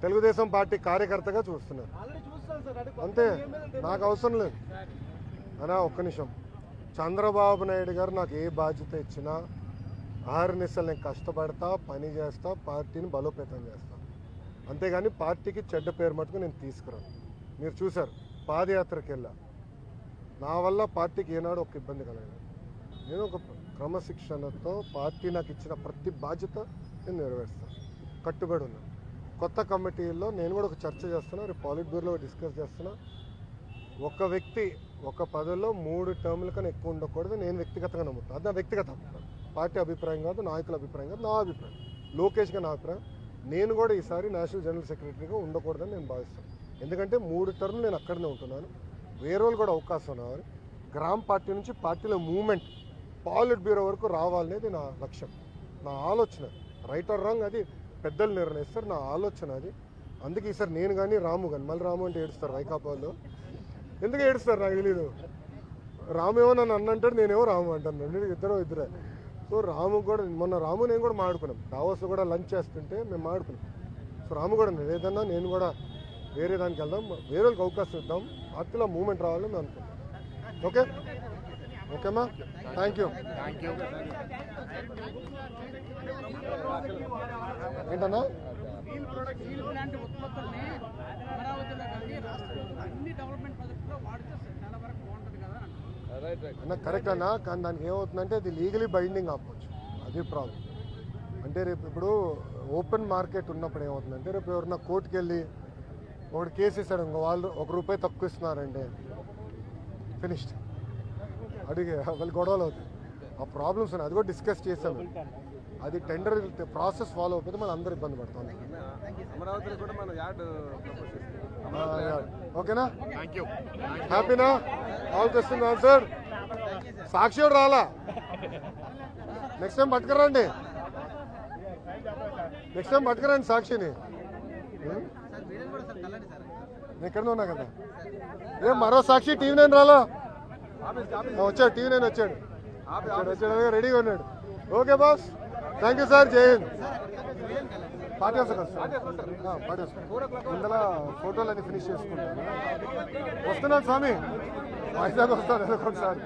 Telugu Desam party కార్యకర్తగా చూస్తున్నారు అంతే, నాకు అవసరం లేదు అనా. ఒక్క నిమిషం, చంద్రబాబు నాయుడు గారు నాకు ఏ బాధ్యత ఇచ్చినా ఆహర్నిశలు నేను కష్టపడతా, పని చేస్తా, పార్టీని బలోపేతం చేస్తా. అంతేగాని పార్టీకి చెడ్డ పేరు మటుకు నేను తీసుకురాను. మీరు చూశారు, పాదయాత్రకి వెళ్ళా, నా వల్ల పార్టీకి ఏనాడు ఒక ఇబ్బంది కలగలేదు. నేను ఒక క్రమశిక్షణతో పార్టీ నాకు ఇచ్చిన ప్రతి బాధ్యత నేను నెరవేరుస్తాను, కట్టుబడి ఉన్నాను. కొత్త కమిటీల్లో నేను కూడా ఒక చర్చ చేస్తున్నా, రేపు పాలిట్ బ్యూరోలో డిస్కస్ చేస్తున్నా. ఒక వ్యక్తి ఒక పదవిలో 3 టర్ముల కన్నా ఎక్కువ ఉండకూడదు నేను వ్యక్తిగతంగా నమ్ముతాను. అది నా వ్యక్తిగత అభిప్రాయం, పార్టీ అభిప్రాయం కాదు, నాయకుల అభిప్రాయం కాదు, నా అభిప్రాయం, లోకేష్గా నా అభిప్రాయం. నేను కూడా ఈసారి నేషనల్ జనరల్ సెక్రటరీగా ఉండకూడదని నేను భావిస్తాను. ఎందుకంటే 3 టర్ములు నేను అక్కడనే ఉంటున్నాను, వేరే వాళ్ళు కూడా అవకాశం రావాలి. గ్రామ పార్టీ నుంచి పార్టీలో మూవ్మెంట్ పాలిట్ బ్యూరో వరకు రావాలనేది నా లక్ష్యం, నా ఆలోచన. రైట్ ఆర్ రాంగ్ అది పెద్దలు నిర్ణయిస్తారు, నా ఆలోచన అది. అందుకే ఈసారి నేను కానీ రాము కానీ, మళ్ళీ రాము అంటే ఏడుస్తారు వైకాపాలో. ఎందుకు ఏడుస్తారు నాకు తెలీదు. రాము ఏమో నన్ను అన్నంటాడు, నేనేమో రాము అంటాను, ఇద్దరే. సో రాము కూడా మొన్న రాము నేను కూడా మాడుకున్నాం, దావోస్ కూడా లంచ్ చేస్తుంటే మేము మాడుకున్నాం. సో రాము కూడా ఏదన్నా నేను కూడా వేరే దానికి వెళ్దాం, వేరే వాళ్ళకి అవకాశం ఇద్దాం, పార్టీలో మూవ్మెంట్ రావాలని మేము అనుకుంటాం. ఓకే ఓకేమ్మా, థ్యాంక్ యూ. ఏంటన్నా అన్న కరెక్ట్ అన్నా, కానీ దానికి ఏమవుతుందంటే అది లీగలీ బైండింగ్ అవ్వచ్చు, అది ప్రాబ్లం. అంటే రేపు ఇప్పుడు ఓపెన్ మార్కెట్ ఉన్నప్పుడు ఏమవుతుందంటే రేపు ఎవరన్నా కోర్టుకు వెళ్ళి ఒకటి కేసు ఇస్తాడు, ఇంకో వాళ్ళు ₹1 తక్కువ ఇస్తున్నారంటే ఫినిష్డ్, అడిగే వాళ్ళు గొడవలు అవుతాయి. ఆ ప్రాబ్లమ్స్ ఉన్నాయి, అది కూడా డిస్కస్ చేసాము. అది టెండర్ ప్రాసెస్ ఫాలో అయిపోతే మనం అందరూ ఇబ్బంది పడతాం. ఓకేనా, హ్యాపీనా? All question answer. సాక్షి కూడా రాలా, నెక్స్ట్ టైం పట్టుకురండి, నెక్స్ట్ టైం పట్టుకురండి సాక్షిని. నేను ఎక్కడనే ఉన్నా కదా. ఏం మరో సాక్షి TV9 రాలా? వచ్చాడు, TV9 వచ్చాడు, రెడీగా ఉన్నాడు. Okay boss, thank you sir, జై హింద్. పార్టీ వస్తారు పార్టీ వస్తారు, ఇందులో ఫోటోలు అన్ని ఫినిష్ చేసుకుంటాను. వస్తున్నాను స్వామి, వైజాగ్ వస్తాను నెలకొకసారి,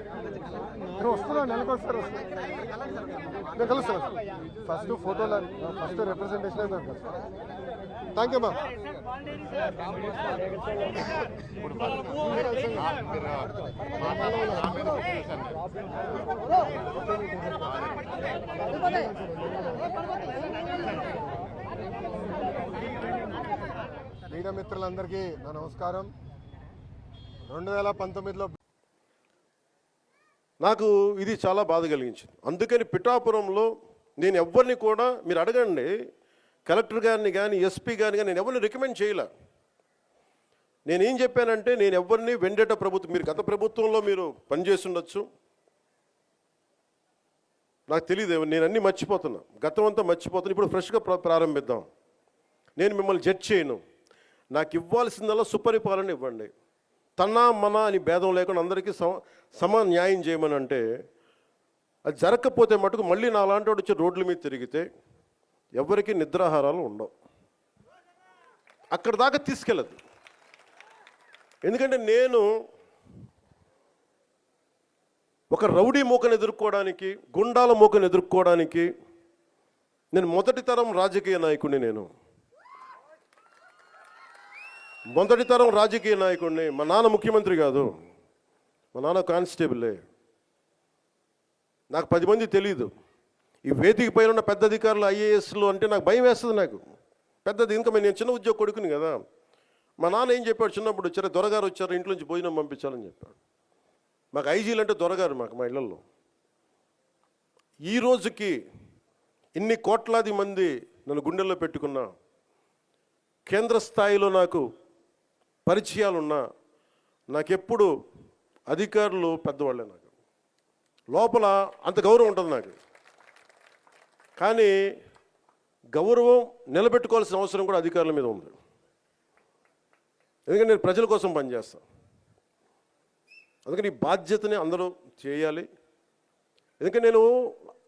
నేను వస్తున్నాను నెలకొకసారి వస్తాను, నేను కలుస్తాను. ఫస్ట్ ఫోటోలు, ఫస్ట్ రిప్రజెంటేషన్ అయితే కలుస్తాను. థ్యాంక్ యూ మా. మీడియా మిత్రులందరికీ నా నమస్కారం. 2019లో నాకు ఇది చాలా బాధ కలిగించింది. అందుకని పిఠాపురంలో నేను ఎవరిని కూడా, మీరు అడగండి కలెక్టర్ గారిని కానీ ఎస్పీ గారిని కానీ, నేను ఎవరిని రికమెండ్ చేయలే. నేనేం చెప్పానంటే నేను ఎవరిని వెండేట ప్రభుత్వం, మీరు గత ప్రభుత్వంలో మీరు పనిచేసి ఉండొచ్చు, నాకు తెలియదు, నేను అన్నీ మర్చిపోతున్నా, గతం అంతా మర్చిపోతున్నా. ఇప్పుడు ఫ్రెష్గా ప్రారంభిద్దాం. నేను మిమ్మల్ని జడ్జ్ చేయను, నాకు ఇవ్వాల్సిందల్లా సుపరిపాలన ఇవ్వండి. తన్నా మన అని భేదం లేకుండా అందరికీ సమ న్యాయం చేయమని అంటే, అది జరగకపోతే మటుకు మళ్ళీ నా అలాంటి వాడు వచ్చి రోడ్ల మీద తిరిగితే ఎవరికి నిద్రాహారాలు ఉండవు. అక్కడ దాకా తీసుకెళ్ళదు. ఎందుకంటే నేను ఒక రౌడీ మూకను ఎదుర్కోవడానికి, గుండాల మూకను ఎదుర్కోవడానికి నేను మొదటి తరం రాజకీయ నాయకుడిని. నేను మొదటి తరం రాజకీయ నాయకుడిని. మా నాన్న ముఖ్యమంత్రి కాదు, మా నాన్న కానిస్టేబులే. నాకు 10 మంది తెలీదు. ఈ వేదిక పైన ఉన్న పెద్ద అధికారులు IASలు అంటే నాకు భయం వేస్తుంది. నాకు పెద్దది, ఇంకా నేను చిన్న ఉద్యోగ కొడుకుని కదా. మా నాన్న ఏం చెప్పాడు, చిన్నప్పుడు వచ్చారు, దొరగారు వచ్చారు, ఇంట్లో నుంచి భోజనం పంపించాలని చెప్పాడు. మాకు ఐజీలు అంటే దొరగారు మాకు, మా ఇళ్లలో. ఈ రోజుకి ఇన్ని కోట్లాది మంది నన్ను గుండెల్లో పెట్టుకున్నా, కేంద్ర స్థాయిలో నాకు పరిచయాలున్నా, నాకెప్పుడు అధికారులు పెద్దవాళ్ళే. నాకు లోపల అంత గౌరవం ఉంటుంది నాకు. కానీ గౌరవం నిలబెట్టుకోవాల్సిన అవసరం కూడా అధికారుల మీద ఉంది. ఎందుకంటే నేను ప్రజల కోసం పనిచేస్తాను. అందుకని ఈ బాధ్యతని అందరూ చేయాలి. ఎందుకంటే నేను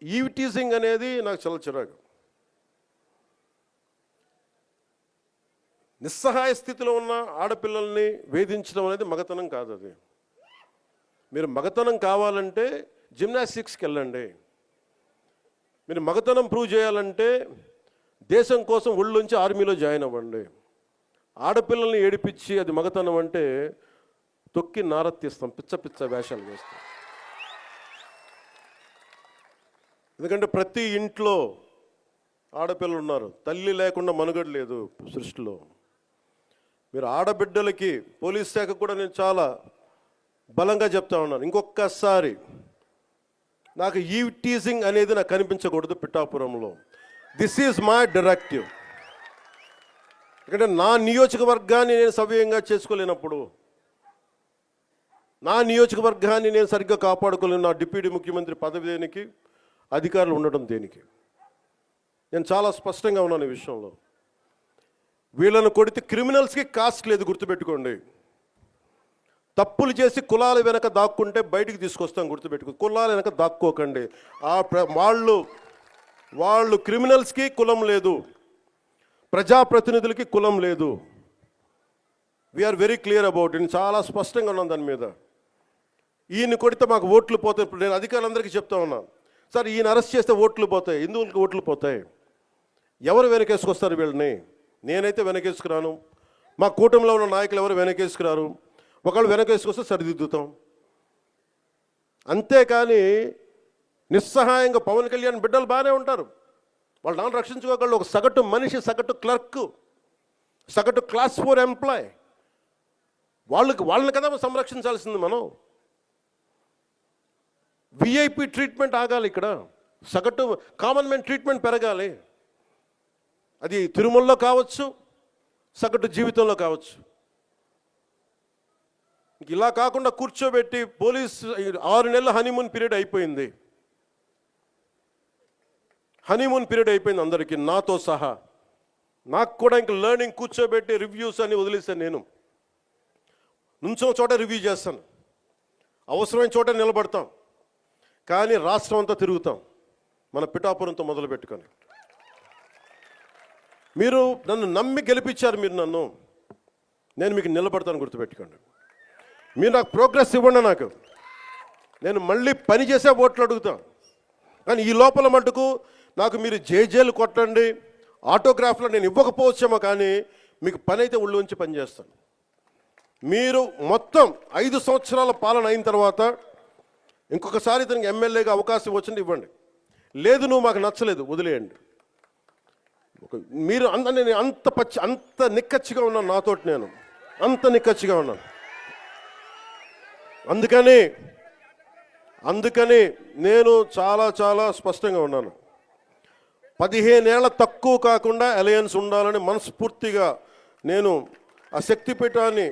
ఈవ్ టీజింగ్ అనేది నాకు చాలా చిరాకు. నిస్సహాయ స్థితిలో ఉన్న ఆడపిల్లల్ని వేధించడం అనేది మగతనం కాదు. అది మీరు మగతనం కావాలంటే జిమ్నాస్టిక్స్కి వెళ్ళండి. మీరు మగతనం ప్రూవ్ చేయాలంటే దేశం కోసం ఒళ్ళుంచి ఆర్మీలో జాయిన్ అవ్వండి. ఆడపిల్లల్ని ఏడిపించి అది మగతనం అంటే తొక్కి నారత్తిస్తాం, పిచ్చ పిచ్చ వేషాలు వేస్తాం. ఎందుకంటే ప్రతి ఇంట్లో ఆడపిల్లలు ఉన్నారు. తల్లి లేకుండా మనుగడ లేదు సృష్టిలో. మీరు ఆడబిడ్డలకి పోలీస్ శాఖ కూడా నేను చాలా బలంగా చెప్తా ఉన్నాను, ఇంకొకసారి నాకు ఈవ్ టీజింగ్ అనేది నాకు కనిపించకూడదు పిఠాపురంలో. This is my directive. ఎందుకంటే నా నియోజకవర్గాన్ని నేను సవ్యంగా చేసుకోలేనప్పుడు, నా నియోజకవర్గాన్ని నేను సరిగ్గా కాపాడుకోలేను, నా డిప్యూటీ ముఖ్యమంత్రి పదవి దేనికి, అధికారులు ఉండడం దేనికి? నేను చాలా స్పష్టంగా ఉన్నాను ఈ విషయంలో. వీళ్ళను కొడితే క్రిమినల్స్కి కాస్ట్ లేదు, గుర్తుపెట్టుకోండి. తప్పులు చేసి కులాల వెనక దాక్కుంటే బయటికి తీసుకొస్తాం, గుర్తుపెట్టుకో. కులాల వెనక దాక్కోకండి. వాళ్ళు క్రిమినల్స్కి కులం లేదు, ప్రజాప్రతినిధులకి కులం లేదు. We are very clear about it. చాలా స్పష్టంగా ఉన్నాను దాని మీద. ఈయన కొడితే మాకు ఓట్లు పోతాయి. ఇప్పుడు నేను అధికారులందరికీ చెప్తా ఉన్నాను, సార్ ఈయన అరెస్ట్ చేస్తే ఓట్లు పోతాయి. ఎందుకు ఓట్లు పోతాయి? ఎవరు వెనకేసుకొస్తారు వీళ్ళని? నేనైతే వెనకేసుకురాను. మా కూటమిలో ఉన్న నాయకులు ఎవరు వెనకేసుకురారు. ఒకళ్ళు వెనకేసుకొస్తే సరిదిద్దుతాం. అంతేకాని నిస్సహాయంగా పవన్ కళ్యాణ్ బిడ్డలు బాగానే ఉంటారు, వాళ్ళు నాన్న రక్షించుకోగలరు. ఒక సగటు మనిషి, సగటు క్లర్క్, సగటు క్లాస్ 4 ఎంప్లాయ్, వాళ్ళని కదా సంరక్షించాల్సింది మనం. విఐపి ట్రీట్మెంట్ ఆగాలి ఇక్కడ, సగటు కామన్ మ్యాన్ ట్రీట్మెంట్ పెరగాలి. అది తిరుమలలో కావచ్చు, సగటు జీవితంలో కావచ్చు. ఇలా కాకుండా కూర్చోబెట్టి పోలీస్ 6 నెలల హనీమూన్ పీరియడ్ అయిపోయింది. హనీమూన్ పీరియడ్ అయిపోయింది అందరికీ, నాతో సహా. నాకు కూడా ఇంక లెర్నింగ్ కూర్చోబెట్టి రివ్యూస్ అని వదిలేసాను. నేను నుంచో చోట రివ్యూ చేస్తాను, అవసరమైన చోట నిలబడతాం, కానీ రాష్ట్రం అంతా తిరుగుతాం, మన పిఠాపురంతో మొదలు పెట్టుకొని. మీరు నన్ను నమ్మి గెలిపించారు, మీరు నన్ను, నేను మీకు నిలబడతాను, గుర్తుపెట్టుకోండి. మీరు నాకు ప్రోగ్రెస్ ఇవ్వండి, నాకు నేను మళ్ళీ పని చేసే ఓట్లు అడుగుతాను. కానీ ఈ లోపల మటుకు నాకు మీరు జేజేలు కొట్టండి, ఆటోగ్రాఫ్లో నేను ఇవ్వకపోవచ్చేమో, కానీ మీకు పని అయితే ఒళ్ళు ఉంచి పని చేస్తాను. మీరు మొత్తం 5 సంవత్సరాల పాలన అయిన తర్వాత ఇంకొకసారి ఇతనికి ఎమ్మెల్యేగా అవకాశం వచ్చింది ఇవ్వండి. లేదు నువ్వు మాకు నచ్చలేదు వదిలేయండి. మీరు నేను అంత నిక్కచ్చిగా ఉన్నాను, నాతోటి నేను అంత నిక్కచ్చిగా ఉన్నాను. అందుకని నేను చాలా స్పష్టంగా ఉన్నాను. 15 ఏళ్ల తక్కువ కాకుండా అలయన్స్ ఉండాలని మనస్ఫూర్తిగా నేను ఆ శక్తిపీఠాన్ని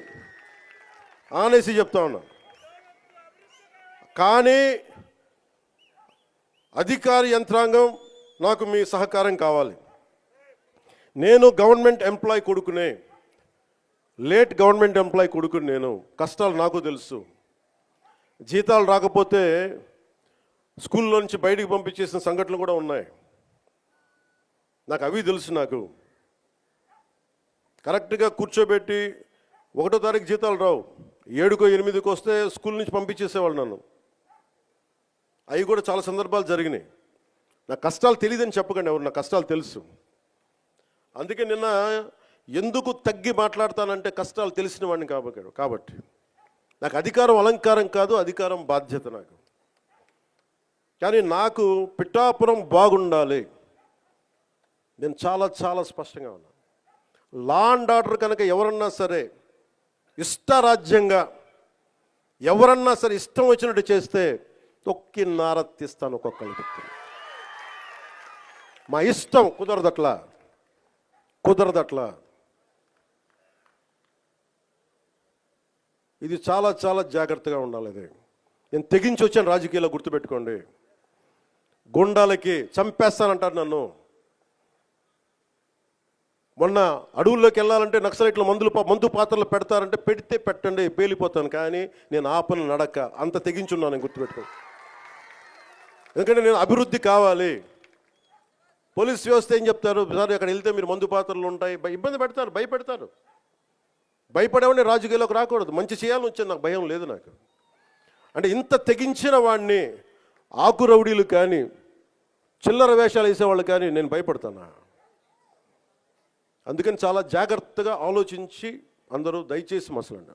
ఆనేసి చెప్తా ఉన్నాను. కానీ అధికార యంత్రాంగం నాకు మీ సహకారం కావాలి. నేను గవర్నమెంట్ ఎంప్లాయ్ కొడుకునే, లేట్ గవర్నమెంట్ ఎంప్లాయ్ కొడుకుని. నేను కష్టాలు నాకు తెలుసు. జీతాలు రాకపోతే స్కూల్లో నుంచి బయటికి పంపించేసిన సంఘటనలు కూడా ఉన్నాయి, నాకు అవి తెలుసు. నాకు కరెక్ట్గా కూర్చోబెట్టి 1వ తారీఖు జీతాలు రావు, 7కో 8కో వస్తే స్కూల్ నుంచి పంపించేసేవాళ్ళు నన్ను. అవి కూడా చాలా సందర్భాలు జరిగినాయి. నా కష్టాలు తెలియదని చెప్పకండి ఎవరు, నా కష్టాలు తెలుసు. అందుకే నిన్న ఎందుకు తగ్గి మాట్లాడతానంటే కష్టాలు తెలిసిన వాడిని కాబట్టి. నాకు అధికారం అలంకారం కాదు, అధికారం బాధ్యత నాకు. కానీ నాకు పిఠాపురం బాగుండాలి. నేను చాలా స్పష్టంగా ఉన్నాను. లా అండ్ ఆర్డర్ కనుక ఎవరన్నా సరే ఇష్టరాజ్యంగా ఎవరన్నా సరే ఇష్టం వచ్చినట్టు చేస్తే తొక్కి నారత్తిస్తాను ఒక్కొక్కరికి. మా ఇష్టం కుదరదట్లా. ఇది చాలా జాగ్రత్తగా ఉండాలి. ఇది నేను తెగించి వచ్చాను రాజకీయాల్లో, గుర్తుపెట్టుకోండి. గుండాలకి చంపేస్తానంటారు నన్ను. మొన్న అడవుల్లోకి వెళ్ళాలంటే నక్సలైట్లు మందు పాత్రలు పెడతారంటే పెడితే పెట్టండి, పేలిపోతాను. కానీ నేను ఆపను నడక, అంత తెగించున్నాను, గుర్తుపెట్టుకోండి. ఎందుకంటే నేను అభివృద్ధి కావాలి. పోలీస్ వ్యవస్థ ఏం చెప్తారు, సార్ అక్కడ వెళ్తే మీరు మందు పాత్రలు ఉంటాయి, ఇబ్బంది పెడతారు, భయపెడతారు. భయపడేవాడిని రాజకీయాల్లోకి రాకూడదు. మంచి చేయాలని వచ్చేది నాకు భయం లేదు నాకు. అంటే ఇంత తెగించిన వాడిని ఆకు రౌడీలు కానీ చిల్లర వేషాలు వేసేవాళ్ళు కానీ నేను భయపడతానా? అందుకని చాలా జాగ్రత్తగా ఆలోచించి అందరూ దయచేసి మసలండి.